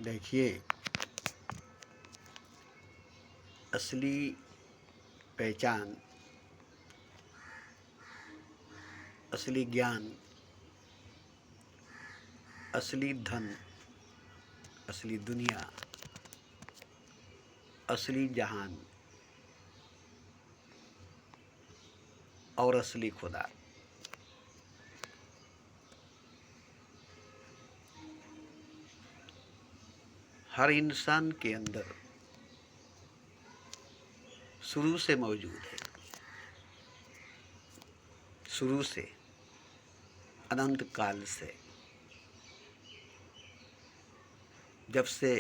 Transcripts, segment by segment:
देखिए, असली पहचान, असली ज्ञान, असली धन, असली दुनिया, असली जहान और असली खुदा हर इंसान के अंदर शुरू से मौजूद है। शुरू से, अनंत काल से, जब से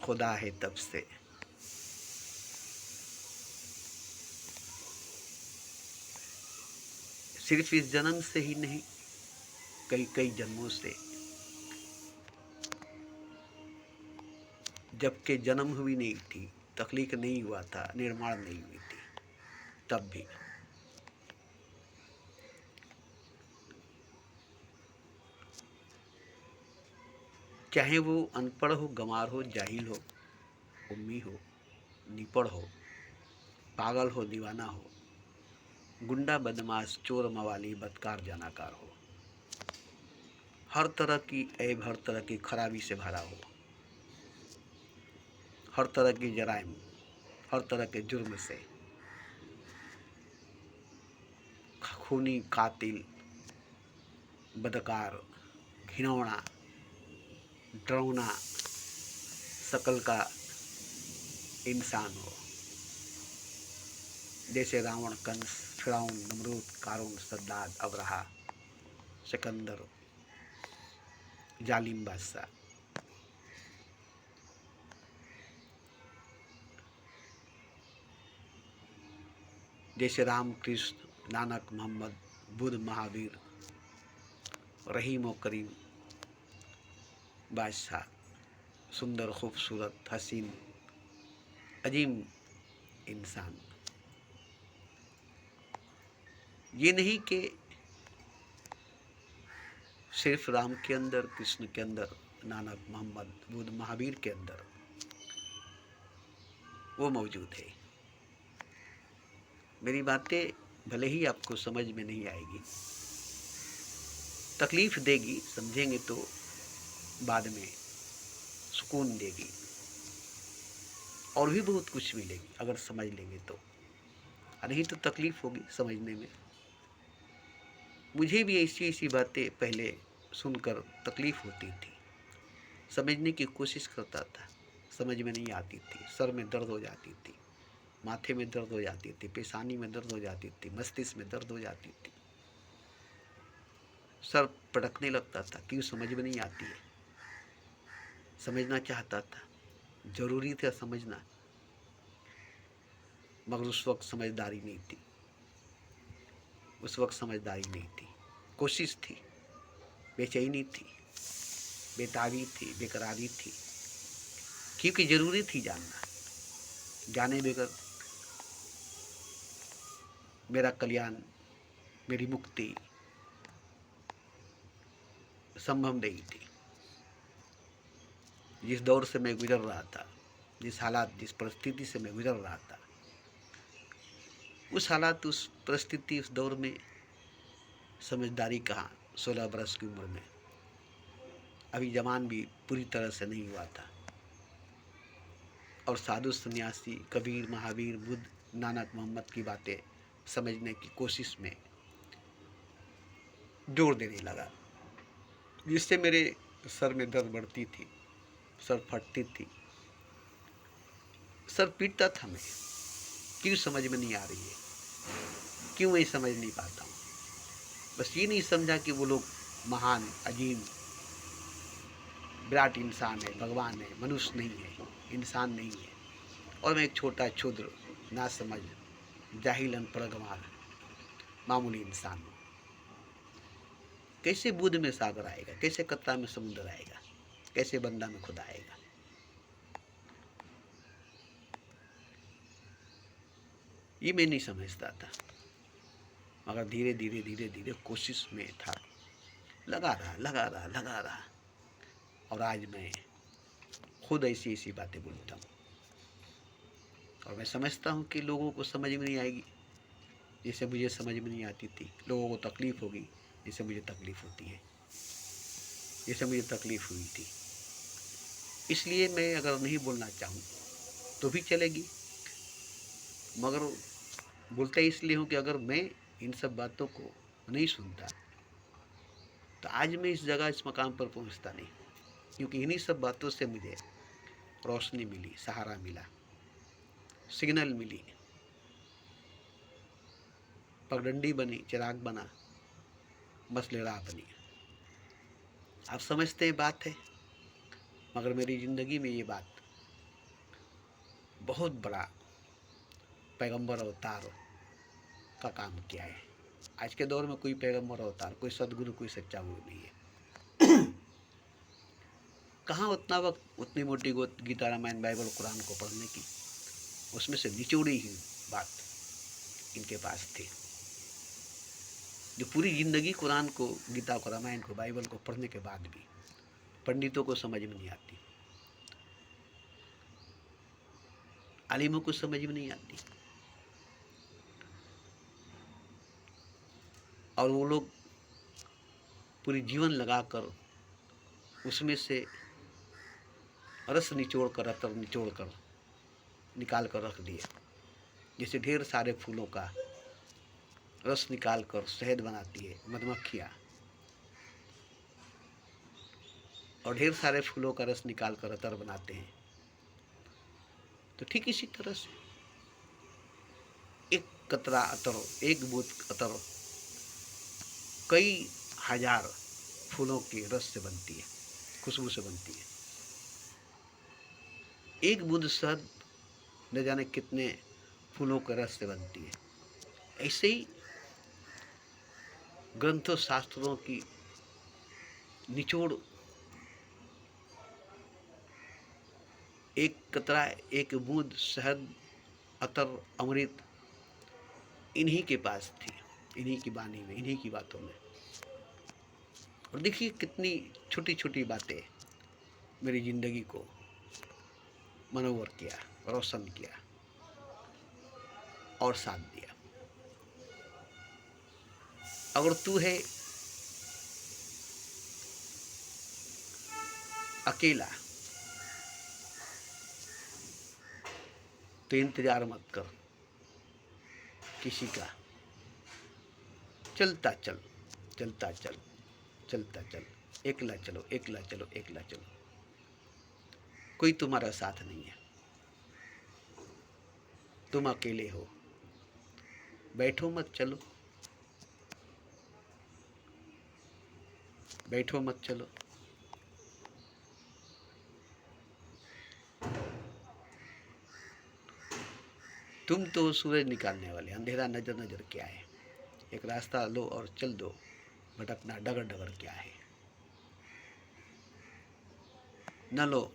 खुदा है तब से। सिर्फ इस जन्म से ही नहीं, कई कई जन्मों से, जबकि जन्म हुई नहीं थी, तख्लीक नहीं हुआ था, निर्माण नहीं हुई थी, तब भी चाहे वो अनपढ़ हो, गंवार हो, जाहिल हो, उम्मी हो, निपढ़ हो, पागल हो, दीवाना हो, गुंडा, बदमाश, चोर, मवाली, बदकार, जनाकार हो, हर तरह की ऐब, हर तरह की खराबी से भरा हो, हर तरह की जराइम, हर तरह के जुर्म से, खूनी, कातिल, बदकार, घिनौना, डरावना शकल का इंसान हो, जैसे रावण, कंस, फिरौन, नमरूद, कारून, सद्दाद, अबरहा, सिकंदर, जालिम बादशाह। जैसे राम, कृष्ण, नानक, मोहम्मद, बुद्ध, महावीर, रहीम और करीम, बादशाह, सुंदर, खूबसूरत, हसीन, अजीम इंसान। ये नहीं कि सिर्फ राम के अंदर, कृष्ण के अंदर, नानक, मोहम्मद, बुद्ध, महावीर के अंदर वो मौजूद है। मेरी बातें भले ही आपको समझ में नहीं आएगी, तकलीफ देगी, समझेंगे तो बाद में सुकून देगी, और भी बहुत कुछ मिलेगी अगर समझ लेंगे तो, नहीं तो तकलीफ होगी समझने में। मुझे भी ऐसी ऐसी बातें पहले सुनकर तकलीफ होती थी, समझने की कोशिश करता था, समझ में नहीं आती थी, सर में दर्द हो जाती थी, माथे में दर्द हो जाती थी, पेशानी में दर्द हो जाती थी, मस्तिष्क में दर्द हो जाती थी, सर पटकने लगता था, क्यों समझ में नहीं आती है। समझना चाहता था, जरूरी था समझना, मगर उस वक्त समझदारी नहीं थी, उस वक्त समझदारी नहीं थी, कोशिश थी, बेचैनी थी, बेताबी थी, बेकरारी थी, क्योंकि जरूरी थी जानना। जाने बगैर मेरा कल्याण, मेरी मुक्ति संभव नहीं थी। जिस दौर से मैं गुजर रहा था, जिस हालात, जिस परिस्थिति से मैं गुजर रहा था, उस हालात, उस परिस्थिति, उस दौर में समझदारी कहाँ। 16 बरस की उम्र में अभी जवान भी पूरी तरह से नहीं हुआ था, और साधु सन्यासी, कबीर, महावीर, बुद्ध, नानक, मोहम्मद की बातें समझने की कोशिश में जोर देने लगा, जिससे मेरे सर में दर्द बढ़ती थी, सर फटती थी, सर पीटता था मैं, क्यों समझ में नहीं आ रही है, क्यों मैं समझ नहीं पाता हूँ। बस ये नहीं समझा कि वो लोग महान, अजीम, विराट इंसान है, भगवान है, मनुष्य नहीं है, इंसान नहीं है, और मैं एक छोटा, क्षुद्र, ना समझ, जाहिल, अनपढ़, गंवार, मामूली इंसान हूँ। कैसे बुद्ध में सागर आएगा, कैसे कतरा में समुद्र आएगा, कैसे बंदा में खुदा आएगा। ये मैं नहीं समझता था, मगर धीरे धीरे धीरे धीरे कोशिश में था, लगा रहा, और आज मैं खुद ऐसी ऐसी बातें बोलता हूँ और मैं समझता हूँ कि लोगों को समझ में नहीं आएगी जैसे मुझे समझ में नहीं आती थी। लोगों को तकलीफ़ होगी जैसे मुझे तकलीफ़ होती है, जैसे मुझे तकलीफ़ हुई थी। इसलिए मैं अगर नहीं बोलना चाहूँ तो भी चलेगी, मगर बोलता इसलिए हूँ कि अगर मैं इन सब बातों को नहीं सुनता तो आज मैं इस जगह इस मकाम पर पहुँचता नहीं, क्योंकि इन्हीं सब बातों से मुझे रोशनी मिली, सहारा मिला, सिग्नल मिली, पगडंडी बनी, चिराग बना, मसले राह बनी। आप समझते हैं बात है, मगर मेरी ज़िंदगी में ये बात बहुत बड़ा पैगंबर अवतार का काम किया है। आज के दौर में कोई पैगंबर अवतार, कोई सदगुरु, कोई सच्चा गुरु नहीं है। कहाँ उतना वक्त, उतनी मोटी गीता, रामायण, बाइबल, कुरान को पढ़ने की, उसमें से निचोड़ी ही बात इनके पास थी। जो पूरी ज़िंदगी कुरान को, गीता को, रामायण को, बाइबल को पढ़ने के बाद भी पंडितों को समझ में नहीं आती, आलिमों को समझ में नहीं आती, और वो लोग पूरी जीवन लगाकर उसमें से रस निचोड़ कर, अतर निचोड़ कर निकाल कर रख दिए। जैसे ढेर सारे फूलों का रस निकाल कर शहद बनाती है मधुमक्खियाँ, और ढेर सारे फूलों का रस निकाल कर अतर बनाते हैं, तो ठीक इसी तरह से एक कतरा अतर, एक बूंद अतर कई हजार फूलों के रस से बनती है, खुशबू से बनती है। एक बूंद शहद न जाने कितने फूलों के रस से बनती है। ऐसे ही ग्रंथों, शास्त्रों की निचोड़, एक कतरा, एक बूंद शहद, अतर, अमृत इन्हीं के पास थी, इन्हीं की वाणी में, इन्हीं की बातों में। और देखिए कितनी छोटी छोटी बातें मेरी ज़िंदगी को मनोवर किया, रोशन किया और साथ दिया। अगर तू है अकेला तो इंतजार मत कर किसी का, चलता चल, चलता चल, चलता चल, एकला चलो, एकला चलो, एकला चलो। कोई तुम्हारा साथ नहीं है, तुम अकेले हो। बैठो मत चलो, बैठो मत चलो। तुम तो सूरज निकालने वाले, अंधेरा नजर नजर क्या है। एक रास्ता लो और चल दो, भटकना डगर डगर क्या है। न लो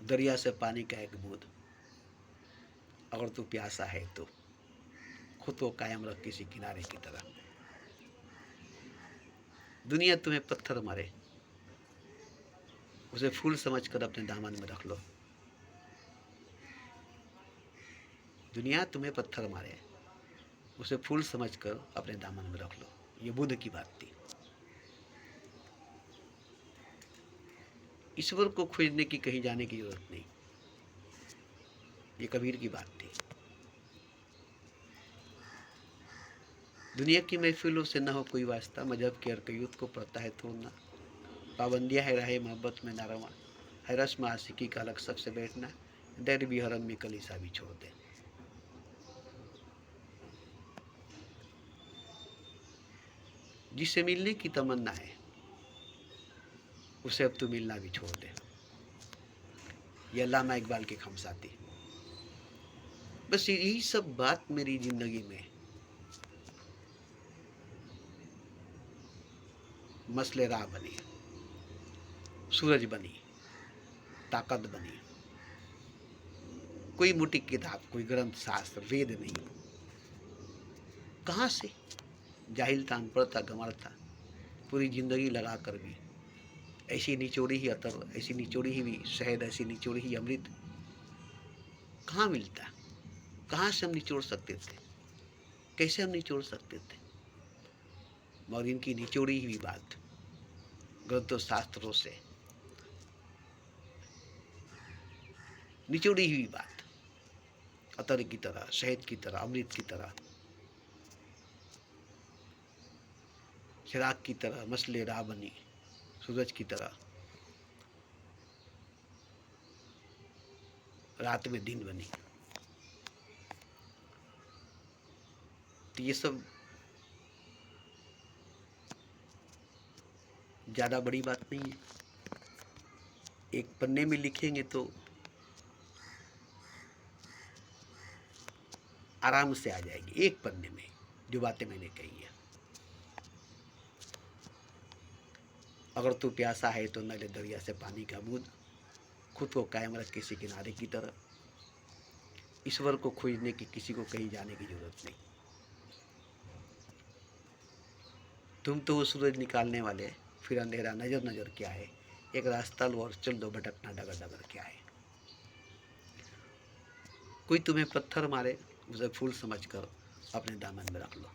दरिया से पानी का एक बूंद, अगर तू प्यासा है तो खुद को कायम रख किसी किनारे की तरह। दुनिया तुम्हें पत्थर मारे, उसे फूल समझकर अपने दामन में रख लो। दुनिया तुम्हें पत्थर मारे, उसे फूल समझकर अपने दामन में रख लो। ये बुद्ध की बात थी। ईश्वर को खोजने की कहीं जाने की जरूरत नहीं, ये कबीर की बात थी। दुनिया की महफिलों से न हो कोई वास्ता, मजहब के अरकयूत को पड़ता है तोड़ना। पाबंदियाँ है राहे मोहब्बत में नारवा, है रस्म आशिकी का अलग सबसे बैठना। डर भी हरम में कलीसा भी छोड़ दे। जिससे मिलने की तमन्ना है उसे अब तो मिलना भी छोड़ दे। ये अल्लामा इकबाल की खमसाती। बस यही सब बात मेरी जिंदगी में मसले राह बनी, सूरज बनी, ताकत बनी। कोई मोटी किताब, कोई ग्रंथ, शास्त्र, वेद नहीं। कहाँ से? जाहिल था, अनपढ़ था, गंवार था, पूरी ज़िंदगी लगा कर भी ऐसी निचोड़ी ही अतर, ऐसी निचोड़ी ही भी शहद, ऐसी निचोड़ी ही अमृत कहाँ मिलता? कहाँ से हम निचोड़ सकते थे? कैसे हम निचोड़ सकते थे? मगर इनकी निचोड़ी हुई बात ग्रंथों शास्त्रों से, निचोड़ी हुई बात अतर की तरह, शहद की तरह, अमृत की तरह, चिराग की तरह, मसले राह बनी, सूरज की तरह रात में दिन बनी। तो ये सब ज़्यादा बड़ी बात नहीं है। एक पन्ने में लिखेंगे तो आराम से आ जाएगी, एक पन्ने में जो बातें मैंने कही है। अगर तू प्यासा है तो न ले दरिया से पानी का बूंद, खुद को कायम रख किसी किनारे की तरह। ईश्वर को खोजने की किसी को कहीं जाने की जरूरत नहीं। तुम तो वो सूरज निकालने वाले, फिर अंधेरा नजर नजर क्या है, एक रास्ता लो और चल दो, भटकना डगर डगर क्या है। कोई तुम्हें पत्थर मारे, उसे फूल समझकर अपने दामन में रख लो।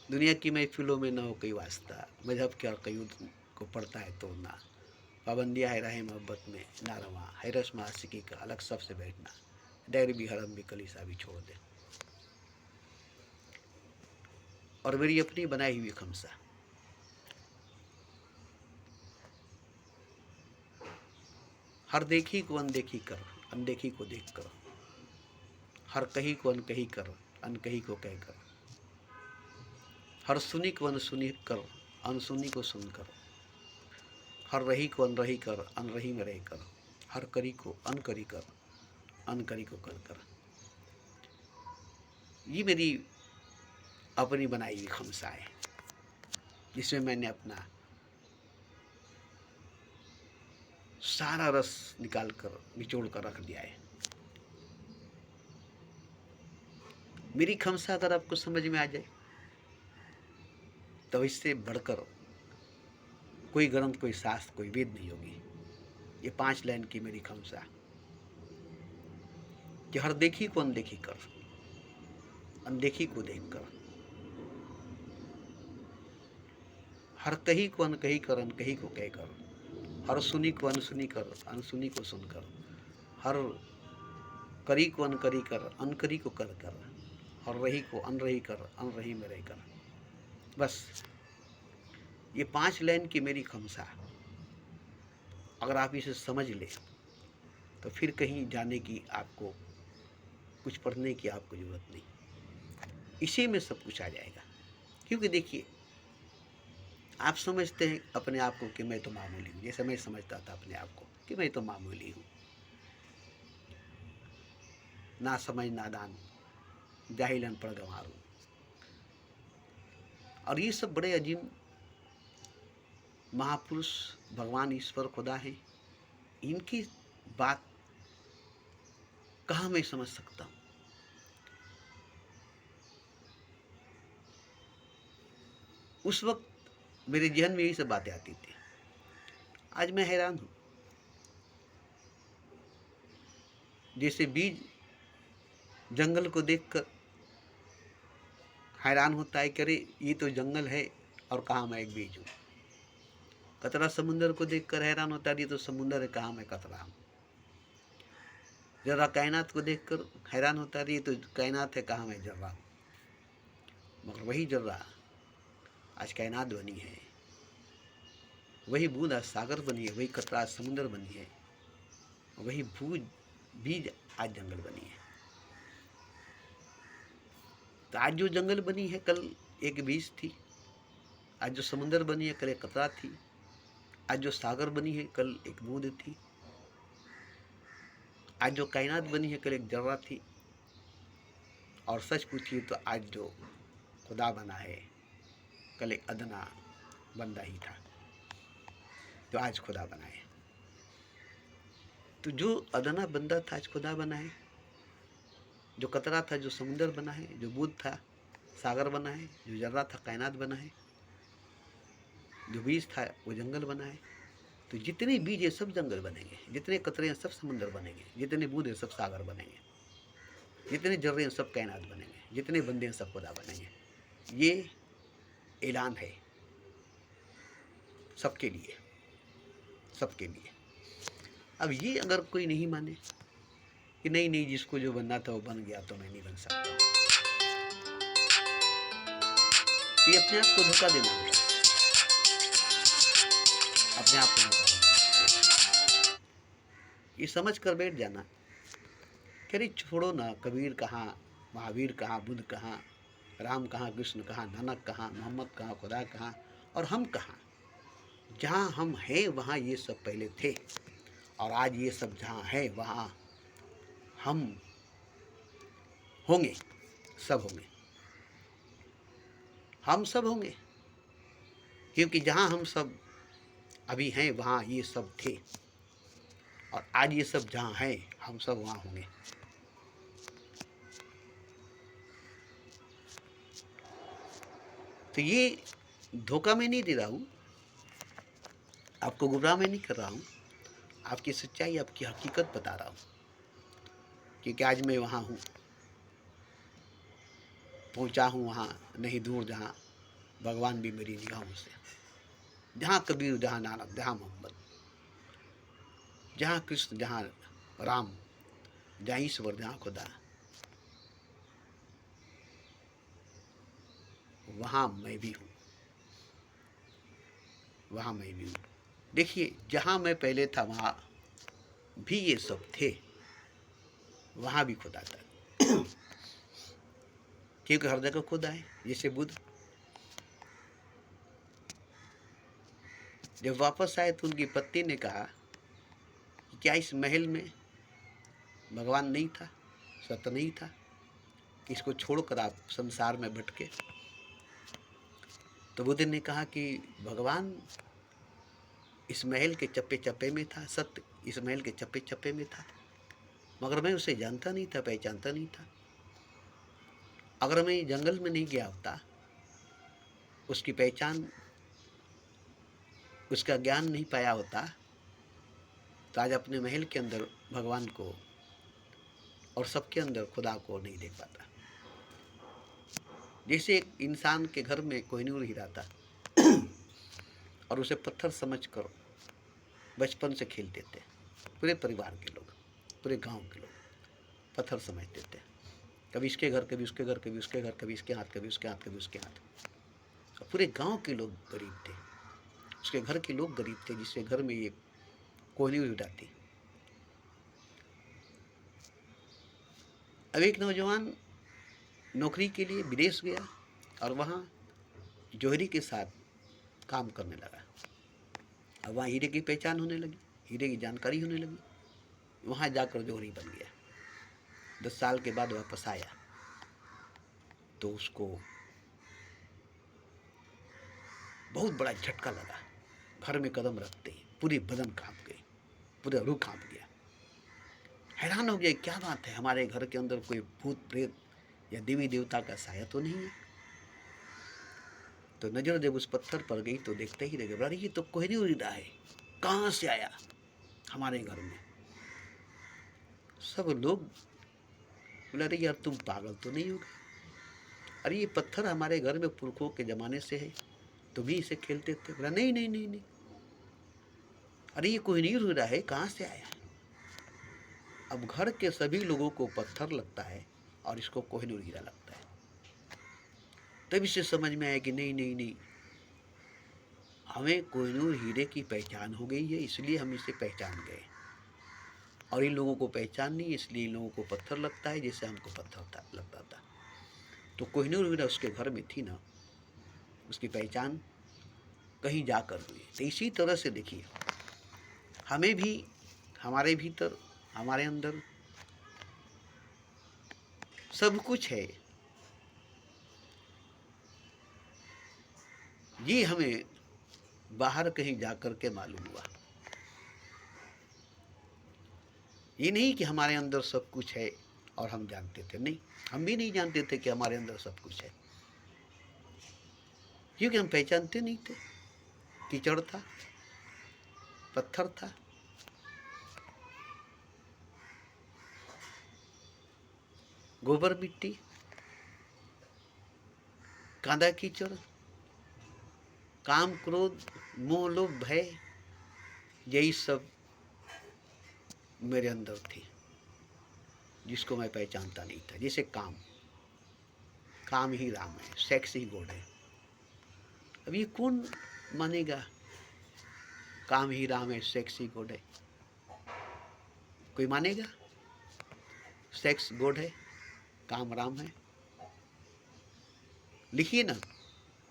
दुनिया की महफिलों में न हो कोई वास्ता, मजहब के और कयूद को पड़ता है तोड़ना। पाबंदियाँ है राह मोहब्बत में ना रवा, है रस्म आशिकी का अलग सबसे बैठना। डैर भी हरम भी कलीसा भी छोड़ दे। और मेरी अपनी बनाई हुई खमसा, हर देखी को अनदेखी कर, अनदेखी को देख कर, हर कही को अनकही कर, अनकही को कह कर, हर सुनी को अनसुनी कर, अनसुनी को सुनकर, हर रही को अनरही कर, अनरही में रह कर, हर करी को अनकरी कर, अनकरी को कर कर। ये मेरी अपनी बनाई हुई खमसा है, जिसमें मैंने अपना सारा रस निकाल कर निचोड़ कर रख दिया है। मेरी खमसा अगर आपको समझ में आ जाए तो इससे बढ़कर कोई ग्रंथ, कोई शास्त्र, कोई वेद नहीं होगी। ये 5 लाइन की मेरी खमसा कि हर देखी को अनदेखी कर, अनदेखी को देख कर, हर कही को अनकही कर, अनकही को कह कर, हर सुनी को अनसुनी कर, अनसुनी को सुनकर, हर करी को अनकरी कर, अनकरी को कर कर, हर रही को अनरही कर, अनरही में रह कर। बस ये 5 लाइन की मेरी खमसा, अगर आप इसे समझ ले तो फिर कहीं जाने की आपको, कुछ पढ़ने की आपको जरूरत नहीं, इसी में सब कुछ आ जाएगा। क्योंकि देखिए, आप समझते हैं अपने आप को कि मैं तो मामूली हूँ, जैसे मैं समझता था अपने आप को कि मैं तो मामूली हूँ, ना समझ नादान, जाहिल अनपढ़ गंवार हूँ। और ये सब बड़े अजीम महापुरुष भगवान ईश्वर खुदा हैं, इनकी बात कहाँ मैं समझ सकता हूँ। उस वक्त मेरे जहन में यही सब बातें आती थी। आज मैं हैरान हूँ, जैसे बीज जंगल को देखकर हैरान होता है कि अरे ये तो जंगल है और कहाँ मैं एक बीज हूँ। कतरा समुंदर को देखकर हैरान होता है, ये तो समुंदर है, कहाँ मैं कतरा हूँ। जर्रा कायनात को देखकर हैरान होता है, ये तो कायनात है, कहाँ मैं जर्रा हूँ। मगर वही जर्रा आज कायनात बनी है, वही बूंद आज सागर बनी है, वही कतरा आज समुंदर बनी है, वही बीज आज जंगल बनी है। तो आज जो जंगल बनी है कल एक बीज थी, आज जो समुंदर बनी है कल एक कतरा थी, आज जो सागर बनी है कल एक बूंद थी, आज जो कायनात बनी है कल एक जर्रा थी। और सच पूछिए तो आज जो खुदा बना है कल एक अदना बंदा ही था, जो आज खुदा बना है। तो जो अदना बंदा था आज खुदा बना है, जो कतरा था जो समुंदर बना है, जो बूंद था सागर बना है, जो जर्रा था कायनात बना है। जो बीज था वो जंगल बना है। तो जितने बीज है सब जंगल बनेंगे, जितने कतरे हैं सब समंदर बनेंगे, जितने बूंद हैं सब सागर बनेंगे, जितने जर्रे हैं सब कायनात बनेंगे, जितने बंदे हैं सब खुदा बनेंगे। ये ऐलान है सबके लिए, सबके लिए। अब ये अगर कोई नहीं माने कि नहीं नहीं जिसको जो बनना था वो बन गया तो मैं नहीं बन सकता, तो ये अपने आप को धोखा देना है, अपने आप को धोखा देना। ये समझ कर बैठ जाना कि अरे छोड़ो ना, कबीर कहाँ, महावीर कहाँ, बुद्ध कहाँ, राम कहाँ, कृष्ण कहाँ, नानक कहाँ, मोहम्मद कहाँ, खुदा कहाँ, और हम कहाँ। जहाँ हम हैं वहाँ ये सब पहले थे, और आज ये सब जहाँ है वहाँ हम होंगे, सब होंगे, हम सब होंगे। क्योंकि जहाँ हम सब अभी हैं वहाँ ये सब थे, और आज ये सब जहाँ है हम सब वहाँ होंगे। तो ये धोखा मैं नहीं दे रहा हूँ, आपको गुमराह मैं नहीं कर रहा हूँ, आपकी सच्चाई, आपकी हकीकत बता रहा हूँ। क्योंकि आज मैं वहाँ हूँ, पहुँचा हूँ वहाँ नहीं दूर जहाँ भगवान भी मेरी निगाहों से, जहाँ कबीर, जहाँ नानक, जहाँ मोहम्मद, जहाँ कृष्ण, जहाँ राम, जहाँ ईश्वर, जहाँ खुदा, वहाँ मैं भी हूँ, वहाँ मैं भी हूँ। देखिए, जहाँ मैं पहले था वहाँ भी ये सब थे, वहाँ भी खुदा था। क्योंकि हर जगह खुदा है। जैसे बुद्ध जब वापस आए तो उनकी पत्नी ने कहा कि क्या इस महल में भगवान नहीं था, सत्य नहीं था, इसको छोड़कर आप संसार में भटके। तो बुद्ध ने कहा कि भगवान इस महल के चप्पे चप्पे में था, सत्य इस महल के चप्पे चप्पे में था, मगर मैं उसे जानता नहीं था, पहचानता नहीं था। अगर मैं जंगल में नहीं गया होता, उसकी पहचान, उसका ज्ञान नहीं पाया होता, तो आज अपने महल के अंदर भगवान को और सबके अंदर खुदा को नहीं देख पाता। जैसे एक इंसान के घर में कोहिनूर हीरा था और उसे पत्थर समझकर बचपन से खेलते थे, पूरे परिवार के लोग, पूरे गांव के लोग पत्थर समझते थे। कभी इसके घर, कभी उसके घर, कभी उसके घर, कभी इसके हाथ, कभी उसके हाथ, कभी उसके हाथ। और पूरे गांव के लोग गरीब थे, उसके घर के लोग गरीब थे, जिसके घर में ये कोहिनूर हीरा थी। अब एक नौजवान नौकरी के लिए विदेश गया और वहाँ जौहरी के साथ काम करने लगा। अब वहाँ हीरे की पहचान होने लगी, हीरे की जानकारी होने लगी, वहाँ जाकर जौहरी बन गया। 10 साल के बाद वापस आया तो उसको बहुत बड़ा झटका लगा। घर में कदम रखते ही पूरी बदन कांप गई, पूरा रूह कांप गया। हैरान हो गया, क्या बात है, हमारे घर के अंदर कोई भूत प्रेत या देवी देवता का साया तो नहीं है। तो नजर जब उस पत्थर पर गई तो देखते ही रह गए, अरे ये तो कोहिनूर हीरा है, कहाँ से आया हमारे घर में। सब लोग बोले, अरे यार तुम पागल तो नहीं हो गए, अरे ये पत्थर हमारे घर में पुरखों के जमाने से है, तुम ही इसे खेलते थे। बोला नहीं नहीं नहीं नहीं, अरे ये कोहिनूर हीरा है, कहाँ से आया। अब घर के सभी लोगों को पत्थर लगता है और इसको कोहिनूर हीरा लगता है। तब इसे समझ में आया कि नहीं नहीं नहीं, हमें कोहिनूर हीरे की पहचान हो गई है, इसलिए हम इसे पहचान गए, और इन लोगों को पहचान नहीं, इसलिए इन लोगों को पत्थर लगता है जैसे हमको पत्थर लगता था। तो कोहिनूर हीरा उसके घर में थी ना, उसकी पहचान कहीं जाकर हुई। तो इसी तरह से देखिए, हमें भी, हमारे भीतर, हमारे अंदर सब कुछ है, ये हमें बाहर कहीं जाकर के मालूम हुआ। ये नहीं कि हमारे अंदर सब कुछ है और हम जानते थे, नहीं, हम भी नहीं जानते थे कि हमारे अंदर सब कुछ है, क्योंकि हम पहचानते नहीं थे। कीचड़ था, पत्थर था, गोबर मिट्टी, कांदा कीचड़, काम क्रोध मोह लोभ भय, यही सब मेरे अंदर थी, जिसको मैं पहचानता नहीं था। जैसे काम, काम ही राम है, सेक्स ही गॉड है। अब ये कौन मानेगा काम ही राम है, सेक्स ही गॉड है? कोई मानेगा सेक्स गॉड है, काम राम है? लिखिए ना,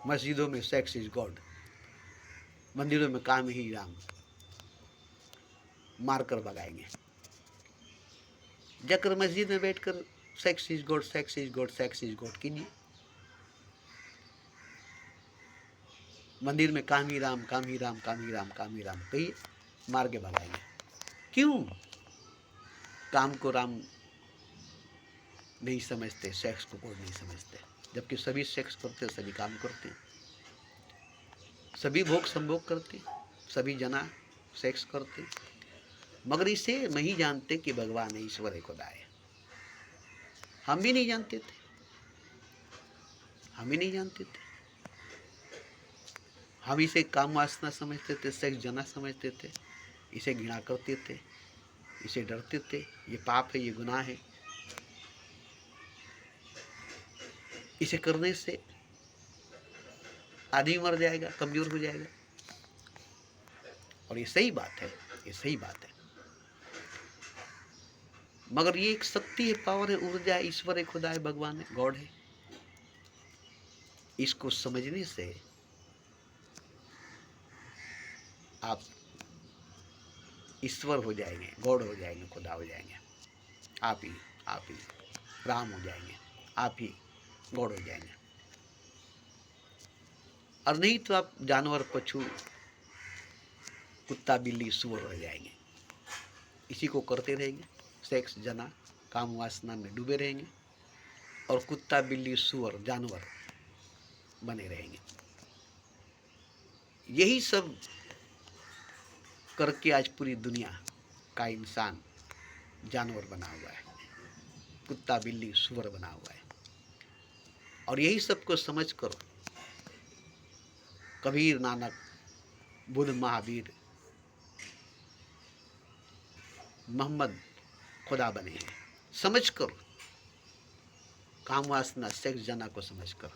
मस्जिदों में सेक्स इज गॉड, मंदिरों में काम ही राम, मारकर भगाएंगे। जाकर मस्जिद में बैठकर sex is God, sex is God, sex is God कीजिए। मंदिर में काम ही राम, काम ही राम, काम ही राम, काम ही राम कहिए, मार के भगाएंगे। क्यों? काम को राम नहीं समझते, सेक्स को गॉड नहीं समझते, जबकि सभी सेक्स करते, सभी काम करते, सभी भोग संभोग करते, सभी जना सेक्स करते, मगर इसे नहीं जानते कि भगवान ईश्वर है, खुदा है। हम भी नहीं जानते थे, हम भी नहीं जानते थे। हम इसे काम वासना समझते थे, सेक्स जना समझते थे, इसे घृणा करते थे, इसे डरते थे, ये पाप है, ये गुनाह है, इसे करने से आदमी मर जाएगा, कमजोर हो जाएगा। और ये सही बात है, ये सही बात है, मगर ये एक शक्ति है, पावर है, ऊर्जा है, ईश्वर है, खुदा है, भगवान है, गॉड है। इसको समझने से आप ईश्वर हो जाएंगे, गॉड हो जाएंगे, खुदा हो जाएंगे, आप ही राम हो जाएंगे, आप ही गॉड हो जाएंगे। और नहीं तो आप जानवर, पशु, कुत्ता, बिल्ली, सुअर हो जाएंगे, इसी को करते रहेंगे, सेक्स जना काम वासना में डूबे रहेंगे और कुत्ता, बिल्ली, सुअर, जानवर बने रहेंगे। यही सब करके आज पूरी दुनिया का इंसान जानवर बना हुआ है, कुत्ता, बिल्ली, सुअर बना हुआ है। और यही सबको समझ कर कबीर, नानक, बुद्ध, महावीर, मोहम्मद खुदा बने हैं। समझ कर, काम वासना सेक्स जना को समझ कर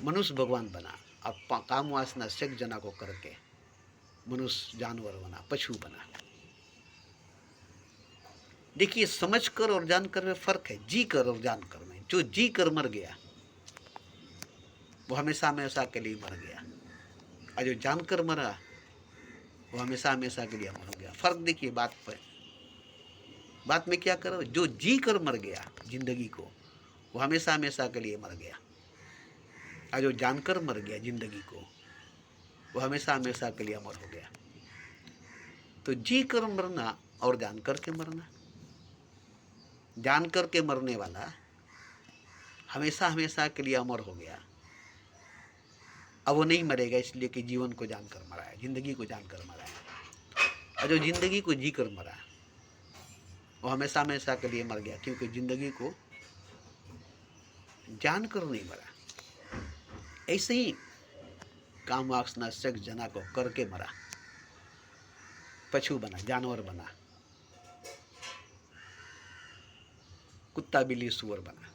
मनुष्य भगवान बना, अब काम वासना सेक्स जना को करके मनुष्य जानवर बना, पशु बना। देखिए, समझ कर और जानकर में फर्क है, जी कर और जानकर में। जो जी कर मर गया वो हमेशा हमेशा के लिए मर गया, और जो जानकर मरा वो हमेशा हमेशा के लिए अमर हो गया। फर्क देखिए बात पर, बात में क्या करो, जो जी कर मर गया जिंदगी को वो हमेशा हमेशा के लिए मर गया, और जो जानकर मर गया जिंदगी को वो हमेशा हमेशा के लिए अमर हो गया। तो जी कर मरना और जान कर के मरना, जान कर के मरने वाला हमेशा हमेशा के लिए अमर हो गया, अब वो नहीं मरेगा इसलिए कि जीवन को जानकर मरा है, जिंदगी को जानकर मरा है। और जो जिंदगी को जी कर मरा वो हमेशा हमेशा के लिए मर गया, क्योंकि जिंदगी को जानकर नहीं मरा। ऐसे ही काम वासना सेक्स जना को करके मरा, पशु बना, जानवर बना, कुत्ता, बिल्ली, सुअर बना।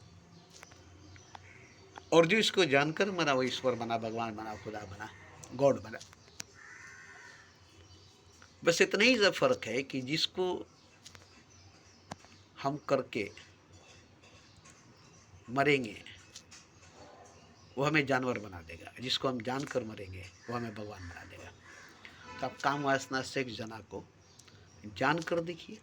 और जो इसको जानकर मरा वो ईश्वर बना, भगवान बना, खुदा बना, गॉड बना। बस इतना ही फर्क है कि जिसको हम करके मरेंगे वो हमें जानवर बना देगा, जिसको हम जानकर मरेंगे वो हमें भगवान बना देगा। तो आप काम वासना सेक्स जना को जान कर देखिए,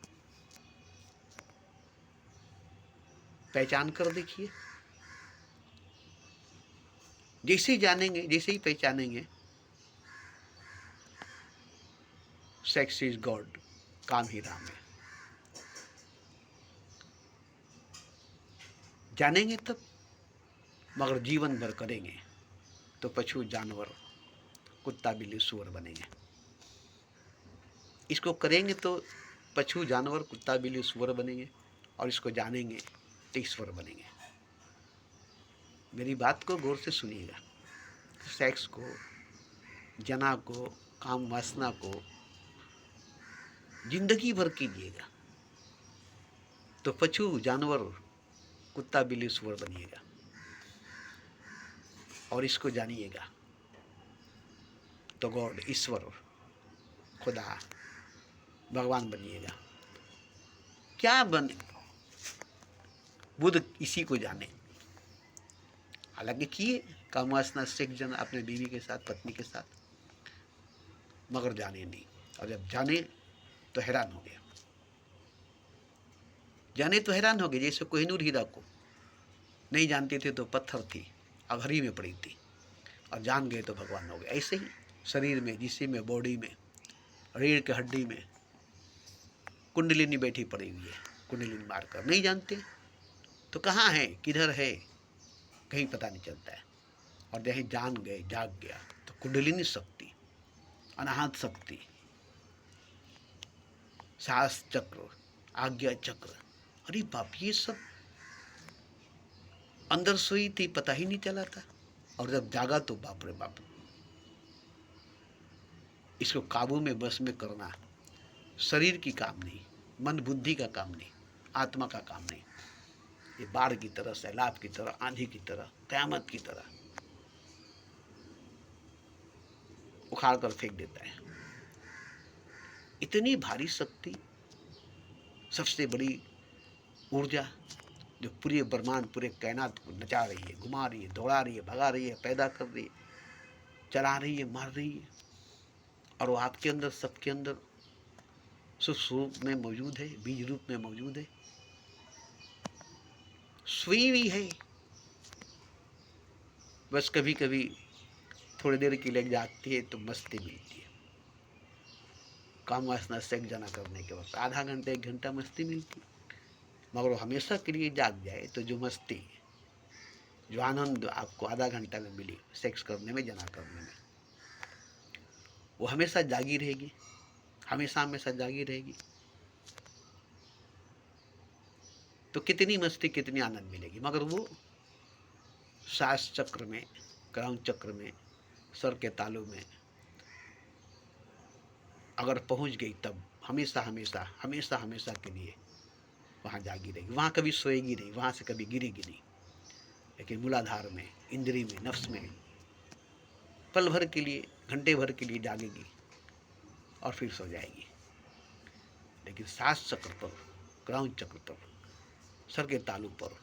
पहचान कर देखिए। जैसे ही जानेंगे, जैसे ही पहचानेंगे सेक्स इज गॉड, काम ही राम है, जानेंगे तब। मगर जीवन भर करेंगे तो पशु, जानवर, कुत्ता बिल्ली सूअर बनेंगे। इसको करेंगे तो पशु जानवर कुत्ता बिल्ली सूअर बनेंगे, और इसको जानेंगे तो ईश्वर बनेंगे। मेरी बात को गौर से सुनिएगा। सेक्स को, जना को, काम वासना को जिंदगी भर कीजिएगा तो पशु जानवर कुत्ता बिल्ली सूअर बनिएगा, और इसको जानिएगा तो गॉड, ईश्वर, खुदा, भगवान बनिएगा। क्या बने? बुद्ध इसी को जाने। हालांकि किए काम वासना सेक्स जन अपने बीवी के साथ, पत्नी के साथ, मगर जाने नहीं। और जब जाने तो हैरान हो गया। जाने तो हैरान हो गए। जैसे कोहिनूर हीरा को नहीं जानते थे तो पत्थर थी, अघरी में पड़ी थी, और जान गए तो भगवान हो गए। ऐसे ही शरीर में, जिस्म में, बॉडी में, रीढ़ की हड्डी में कुंडलिनी बैठी पड़ी हुई है। कुंडलिनी मारकर नहीं जानते तो कहाँ है, किधर है, कहीं पता नहीं चलता है। और जहीं जान गए, जाग गया, तो कुंडलिनी शक्ति, अनाहत शक्ति, साहस चक्र, आज्ञा चक्र, अरे बाप, ये सब अंदर सोई थी, पता ही नहीं चला था। और जब जागा तो बाप रे बाप, इसको काबू में, बस में करना शरीर की काम नहीं, मन बुद्धि का काम नहीं, आत्मा का काम नहीं। ये बाढ़ की तरह, सैलाब की तरह, आंधी की तरह, कयामत की तरह उखाड़ कर फेंक देता है। इतनी भारी शक्ति, सबसे बड़ी ऊर्जा, जो पूरे ब्रह्मांड, पूरे कायनात को नचा रही है, घुमा रही है, दौड़ा रही है, भगा रही है, पैदा कर रही है, चला रही है, मार रही है, और वो आपके अंदर, सबके अंदर सूक्ष्म रूप में मौजूद है, बीज रूप में मौजूद है, सोई हुई है। बस कभी कभी थोड़ी देर के लिए जागती है तो मस्ती मिलती है। काम वासना सेक्स जना करने के वक्त आधा घंटा, 1 घंटा मस्ती मिलती है। मगर वो हमेशा के लिए जाग जाए तो जो मस्ती, जो आनंद आपको आधा घंटा में मिली सेक्स करने में, जना करने में, वो हमेशा जागी रहेगी, हमेशा हमेशा जागी रहेगी। तो कितनी मस्ती, कितनी आनंद मिलेगी। मगर वो सांस चक्र में, क्राउन चक्र में, सर के तालू में अगर पहुंच गई तब हमेशा हमेशा हमेशा हमेशा के लिए वहाँ जागी रहेगी। वहाँ कभी सोएगी नहीं, वहाँ से कभी गिरेगी नहीं। लेकिन मूलाधार में, इंद्रिय में, नफ्स में पल भर के लिए, घंटे भर के लिए जागेगी और फिर सो जाएगी। लेकिन सांस चक्र पर, क्राउन चक्र पर, सर के तालू पर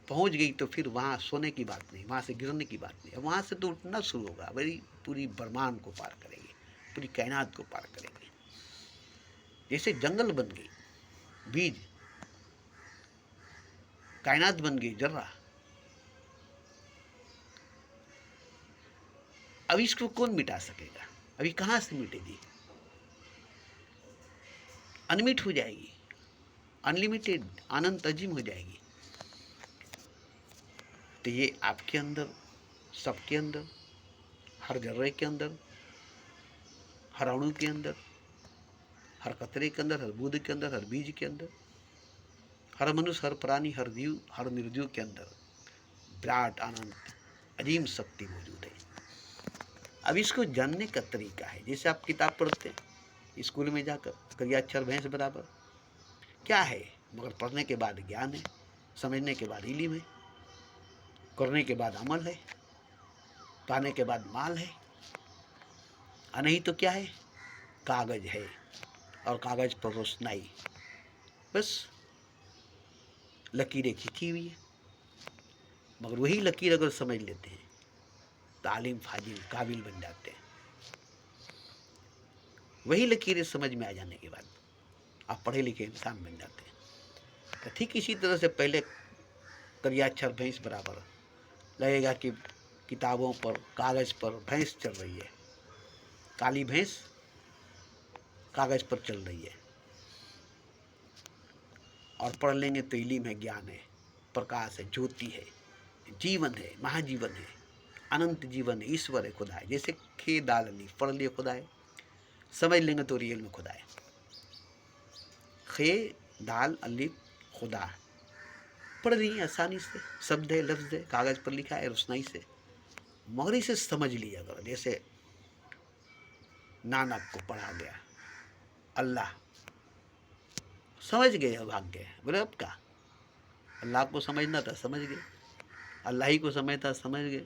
पहुंच गई तो फिर वहाँ सोने की बात नहीं, वहाँ से गिरने की बात नहीं। वहाँ से तो उठना शुरू होगा। वही पूरी ब्रह्मांड को पार करेगी, पूरी कायनात को पार करेगी। जैसे जंगल बन गई, बीज, कायनात बन गई जर्रा। अब इसको कौन मिटा सकेगा? अभी कहाँ से मिटेगी? अनमिट हो जाएगी, अनलिमिटेड, अनंत अजीम हो जाएगी। तो ये आपके अंदर, सबके अंदर, हर जर्रे के अंदर, हर अणु के अंदर, हर कतरे के अंदर, हर बूंद के अंदर, हर बीज के अंदर, हर मनुष्य, हर प्राणी, हर जीव, हर निर्जीव के अंदर विराट अनंत अजीम शक्ति मौजूद है। अब इसको जानने का तरीका है, जैसे आप किताब पढ़ते हैं स्कूल में जाकर, करिया अक्षर भैंस बराबर, क्या है? मगर पढ़ने के बाद ज्ञान है, समझने के बाद इल्म है, करने के बाद अमल है, पाने के बाद माल है। और नहीं तो क्या है? कागज है, और कागज पर रोशनाई, बस लकीरें खींची हुई है। मगर वही लकीर अगर समझ लेते हैं तो आलिम, फाजिल, काबिल बन जाते हैं। वही लकीरें समझ में आ जाने के बाद आप पढ़े लिखे इंसान बन जाते हैं। तो ठीक इसी तरह से पहले करिया अक्षर भैंस बराबर लगेगा कि किताबों पर, कागज पर भैंस चल रही है, काली भैंस कागज पर चल रही है। और पढ़ लेंगे तो इल्म है, ज्ञान है, प्रकाश है, ज्योति है, जीवन है, महाजीवन है, अनंत जीवन ईश्वर है, खुदा है। जैसे खे दाल अली पढ़ लिए खुदा है, समझ लेंगे तो रियल में खुदा है। खे दाल अली खुदा पढ़ रही है, आसानी से शब्द है, लफ्ज है, कागज पर लिखा है, रोशनाई से मगर इसे समझ लिया करो। जैसे नानक को पढ़ा गया, अल्लाह समझ गए, भाग गए, बोले अब का अल्लाह को समझना था, समझ गए, अल्लाह ही को समझता, समझ गए,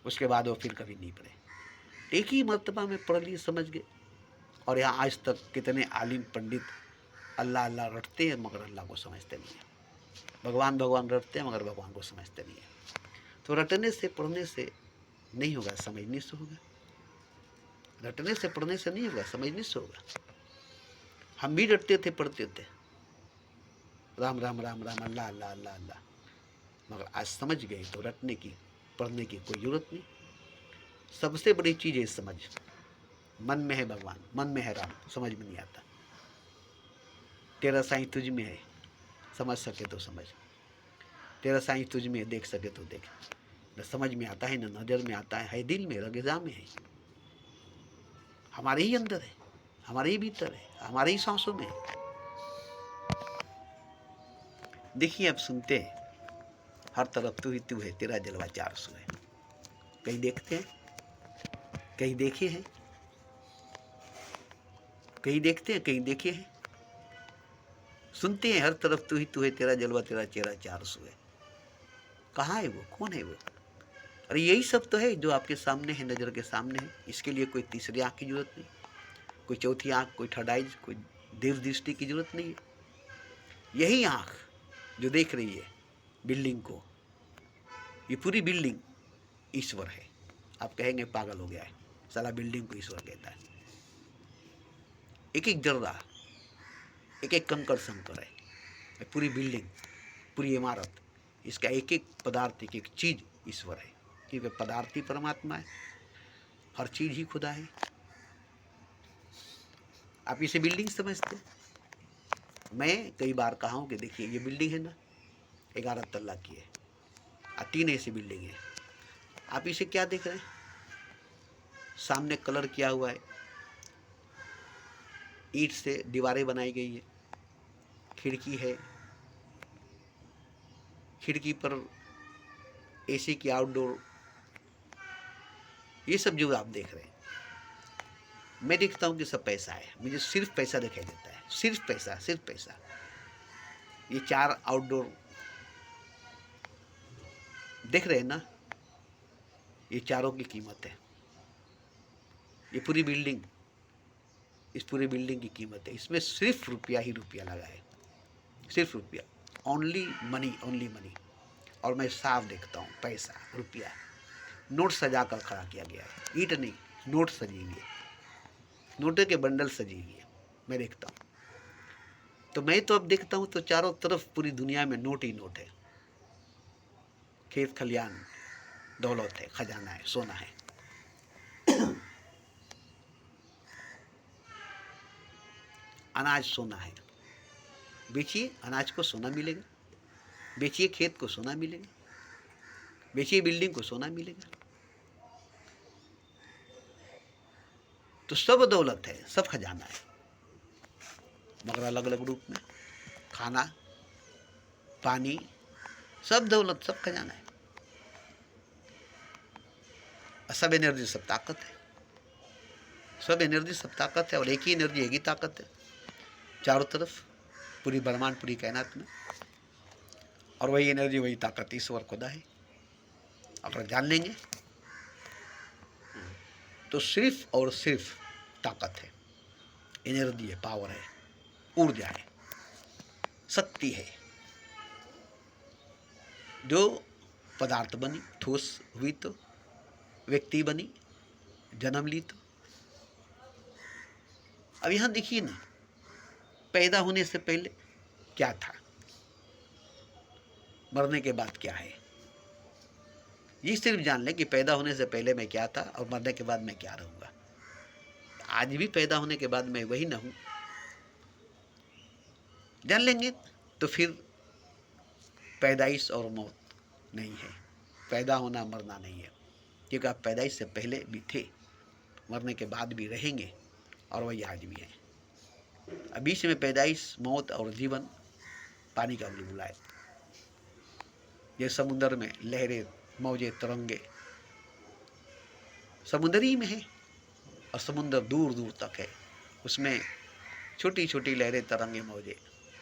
उसके बाद वो फिर कभी नहीं पढ़े। एक ही मर्तबा में पढ़ लिए, समझ गए। और यहाँ आज तक कितने आलिम पंडित अल्लाह अल्लाह रटते हैं मगर अल्लाह को समझते नहीं है, भगवान भगवान रटते हैं मगर भगवान को समझते नहीं है। तो रटने से पढ़ने से नहीं होगा, समझने से होगा। रटने से पढ़ने से नहीं होगा, समझने से होगा। हम भी रटते थे, पढ़ते थे, राम राम राम राम, अल्लाह अल्लाह अल्लाह अल्लाह, मगर आज समझ गए तो रटने की, पढ़ने की कोई जरूरत नहीं। सबसे बड़ी चीज़ है समझ। मन में है भगवान, मन में है राम, समझ में नहीं आता। तेरा साईं तुझ में है, समझ सके तो समझ, तेरा साईं तुझ में है, देख सके तो देख। न समझ में आता है, न नज़र में आता है दिल में, रग़िज़ा में है, हमारे ही अंदर है, हमारे ही भीतर है, हमारे ही सांसों में है। देखिए अब सुनते हैं, हर तरफ तू ही तू है, तेरा जलवा 400 है। कहीं देखते हैं, कहीं देखे हैं, कहीं देखते हैं, कहीं देखे हैं। सुनते हैं हर तरफ तू ही तू है, तेरा जलवा तेरा चेहरा 400 है। कहाँ है वो, कौन है वो? अरे यही सब तो है जो आपके सामने है, नज़र के सामने है। इसके लिए कोई तीसरी आँख की जरूरत नहीं, कोई चौथी आँख, कोई थर्ड आइज, कोई देव दृष्टि की जरूरत नहीं है। यही आँख जो देख रही है बिल्डिंग को, ये पूरी बिल्डिंग ईश्वर है। आप कहेंगे पागल हो गया है, साला बिल्डिंग को ईश्वर कहता है। एक एक जर्रा, एक एक कंकड़ संकर है, पूरी बिल्डिंग, पूरी इमारत, इसका एक एक पदार्थ, एक एक चीज ईश्वर है। क्योंकि पदार्थ ही परमात्मा है, हर चीज ही खुदा है। आप इसे बिल्डिंग समझते। मैं कई बार कहा हूँ कि देखिए ये बिल्डिंग है ना, 11 तल्ला की है, 3 ऐसी बिल्डिंग है। आप इसे क्या देख रहे हैं? सामने कलर किया हुआ है, ईंट से दीवारें बनाई गई है, खिड़की है, खिड़की पर एसी की आउटडोर, ये सब जो आप देख रहे हैं, मैं देखता हूँ कि सब पैसा है। मुझे सिर्फ पैसा दिखाई देता है, सिर्फ पैसा, सिर्फ पैसा। ये 4 आउटडोर देख रहे हैं ना, ये चारों की कीमत है। ये पूरी बिल्डिंग, इस पूरी बिल्डिंग की कीमत है। इसमें सिर्फ रुपया ही रुपया लगा है, सिर्फ रुपया, ओनली मनी, ओनली मनी। और मैं साफ देखता हूँ पैसा, रुपया, नोट सजा कर खड़ा किया गया है, ईंट नहीं, नोट सजी हुई है, नोटों के बंडल सजी हुई है, मैं देखता हूँ। तो मैं तो अब देखता हूँ तो चारों तरफ पूरी दुनिया में नोट ही नोट है। खेत खलियान दौलत है, खजाना है, सोना है। अनाज सोना है, बेचिए अनाज को सोना मिलेगा, बेचिए खेत को सोना मिलेगा, बेचिए बिल्डिंग को सोना मिलेगा। तो सब दौलत है, सब खजाना है, मगर अलग अलग रूप में। खाना, पानी, सब दौलत, सब खजाना है। सब एनर्जी, सब ताकत है, सब एनर्जी, सब ताकत है। और एक ही एनर्जी, एक ही ताकत है चारों तरफ, पूरी ब्रह्मांड, पूरी कायनात में। और वही एनर्जी, वही ताकत ईश्वर खुदा है। अगर जान लेंगे तो सिर्फ और सिर्फ ताकत है, एनर्जी है, पावर है, ऊर्जा है, शक्ति है, जो पदार्थ बनी, ठोस हुई तो, व्यक्ति बनी, जन्म ली तो। अब यहां देखिए ना, पैदा होने से पहले क्या था, मरने के बाद क्या है। ये सिर्फ जान लें कि पैदा होने से पहले मैं क्या था और मरने के बाद मैं क्या रहूंगा। आज भी पैदा होने के बाद मैं वही ना हूं, जान लेंगे तो फिर पैदाइश और मौत नहीं है, पैदा होना मरना नहीं है, क्योंकि आप पैदाइश से पहले भी थे, मरने के बाद भी रहेंगे और वही आज भी हैं। अब बीच में पैदाइश, मौत और जीवन पानी का बुलबुला है। ये समुद्र में लहरें, मौजे, तरंगे समुद्र ही में है और समुद्र दूर दूर तक है, उसमें छोटी छोटी लहरें, तरंगे, मौजे,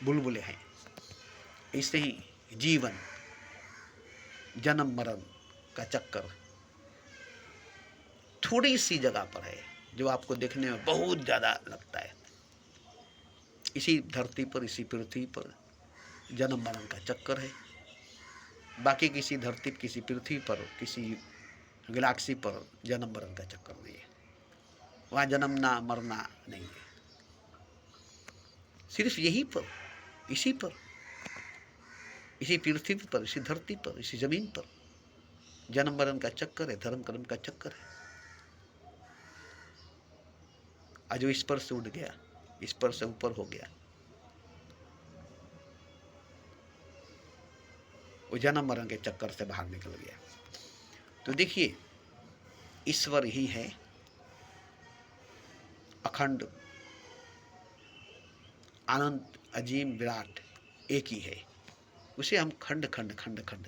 बुलबुलें हैं। ऐसे ही जीवन, जन्म मरण का चक्कर थोड़ी सी जगह पर है जो आपको देखने में बहुत ज़्यादा लगता है। इसी धरती पर, इसी पृथ्वी पर जन्म मरण का चक्कर है। बाकी किसी धरती, किसी पृथ्वी पर, किसी गैलेक्सी पर जन्म मरण का चक्कर नहीं है। वहाँ जन्मना मरना नहीं है। सिर्फ यहीं पर, इसी पर, इसी पृथ्वी पर, इसी धरती पर, इसी जमीन पर जन्म मरण का चक्कर है, धर्म कर्म का चक्कर है। आज वो इस पर से उठ गया, इस पर से ऊपर हो गया, वो जन्म मरण के चक्कर से बाहर निकल गया। तो देखिए, ईश्वर ही है, अखंड, अनंत, अजीम, विराट, एक ही है। उसे हम खंड खंड खंड खंड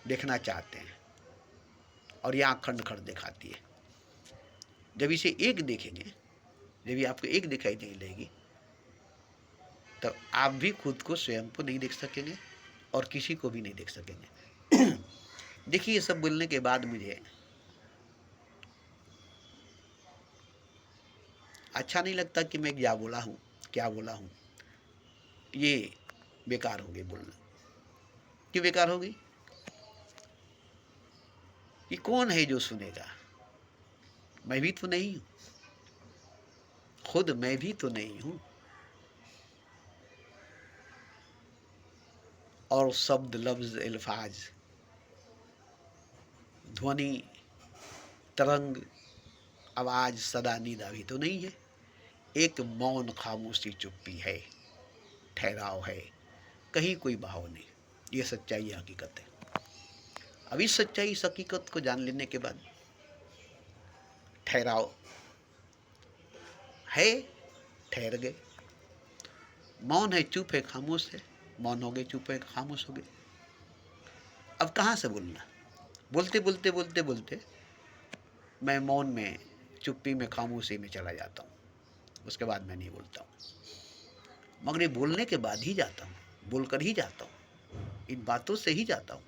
देखना चाहते हैं और ये आँख खंड खंड दिखाती है। जब इसे एक देखेंगे, जब ये आपको एक दिखाई नहीं देगी, तब आप भी खुद को, स्वयं को नहीं देख सकेंगे और किसी को भी नहीं देख सकेंगे। देखिए, ये सब बोलने के बाद मुझे अच्छा नहीं लगता कि मैं क्या बोला हूँ, क्या बोला हूँ। ये बेकार हो गई बोलना। क्यों बेकार हो गई? ये कौन है जो सुनेगा? मैं भी तो नहीं हूँ, खुद मैं भी तो नहीं हूँ। और शब्द, लफ्ज, अल्फाज, ध्वनि, तरंग, आवाज, सदा निदा भी तो नहीं है। एक मौन, खामोशी, चुप्पी है, ठहराव है, कहीं कोई भाव नहीं। ये सच्चाई, हकीकत है। अब इस सच्चाई, इस हकीकत को जान लेने के बाद ठहराव है, ठहर गए। मौन है, चुप है, खामोश है, मौन हो गए, चुप है, खामोश हो गए। अब कहाँ से बोलना? बोलते बोलते बोलते बोलते मैं मौन में, चुप्पी में, खामोशी में चला जाता हूँ। उसके बाद मैं नहीं बोलता हूँ। मगर ये बोलने के बाद ही जाता हूँ, बोलकर ही जाता हूँ, इन बातों से ही जाता हूँ।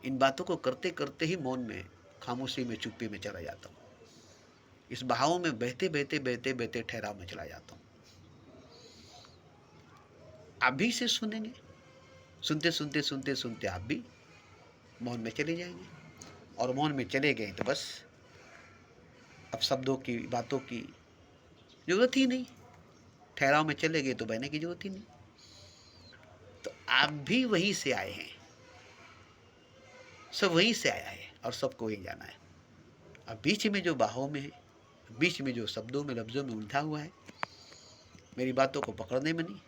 इन बातों को करते करते ही मौन में, खामोशी में, चुप्पी में चला जाता हूँ। इस बहाव में बहते बहते बहते बहते ठहराव में चला जाता हूँ। आप भी इसे सुनेंगे, सुनते सुनते सुनते सुनते आप भी मौन में चले जाएंगे। और मौन में चले गए तो बस अब शब्दों की, बातों की जरूरत ही नहीं। ठहराव में चले गए तो बहने की जरूरत ही नहीं। तो आप भी वहीं से आए हैं, सब वहीं से आया है और सबको वहीं जाना है। अब बीच में जो बाहों में है, बीच में जो शब्दों में, लफ्जों में उलझा हुआ है, मेरी बातों को पकड़ने में नहीं,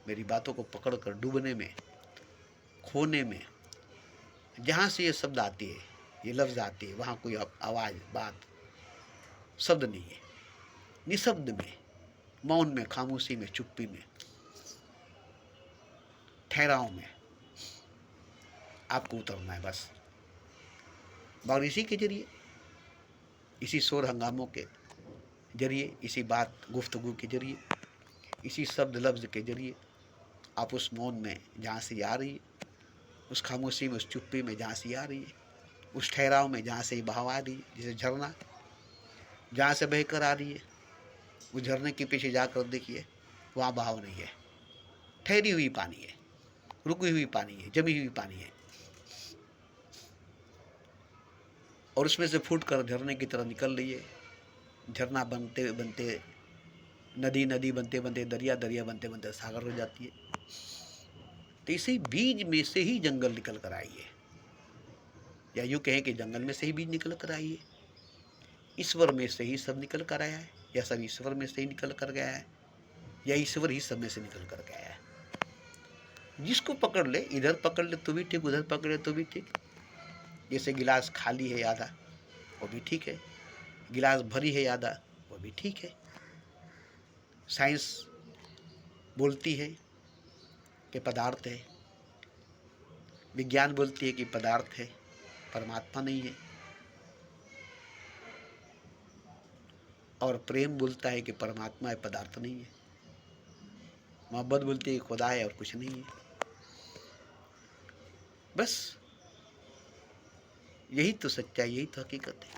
मेरी बातों को पकड़ कर डूबने में, खोने में, जहाँ से ये शब्द आती है, ये लफ्ज आती है, वहाँ कोई आवाज़, बात, शब्द नहीं है। निशब्द में, मौन में, खामोशी में, चुप्पी में, ठहराव में आपको उतरना है बस। और इसी के जरिए, इसी शोर हंगामों के जरिए, इसी बात गुफ्तगू के जरिए, इसी शब्द लफ्ज के जरिए आप उस मौन में जहाँ से आ रही है, उस खामोशी में, उस चुप्पी में जहाँ से आ रही है, उस ठहराव में जहाँ से बहाव आ रही है, जैसे झरना जहाँ से बहकर आ रही है, उस झरने के पीछे जाकर देखिए, वहाँ बहाव नहीं है, ठहरी हुई पानी है, रुकी हुई पानी है, जमी हुई पानी है। और उसमें से फूट कर झरने की तरह निकल रही है। झरना बनते बनते नदी, नदी बनते बनते दरिया, दरिया बनते बनते सागर हो जाती है। तो इसी बीज में से ही जंगल निकल कर आई है, या यूँ कहें कि जंगल में से ही बीज निकल कर आई है। ईश्वर में से ही सब निकल कर आया है, या सब ईश्वर में से ही निकल कर गया है, या ईश्वर ही सब में से निकल कर गया है। जिसको पकड़ ले, इधर पकड़ ले तो भी ठीक, उधर पकड़ ले तो भी ठीक। जैसे गिलास खाली है आधा, वो भी ठीक है, गिलास भरी है आधा, वो भी ठीक है। साइंस बोलती है कि पदार्थ है, विज्ञान बोलती है कि पदार्थ है, परमात्मा नहीं है। और प्रेम बोलता है कि परमात्मा है, पदार्थ नहीं है। मोहब्बत बोलती है कि खुदा है और कुछ नहीं है। बस यही तो सच्चाई, यही तो हकीकत है।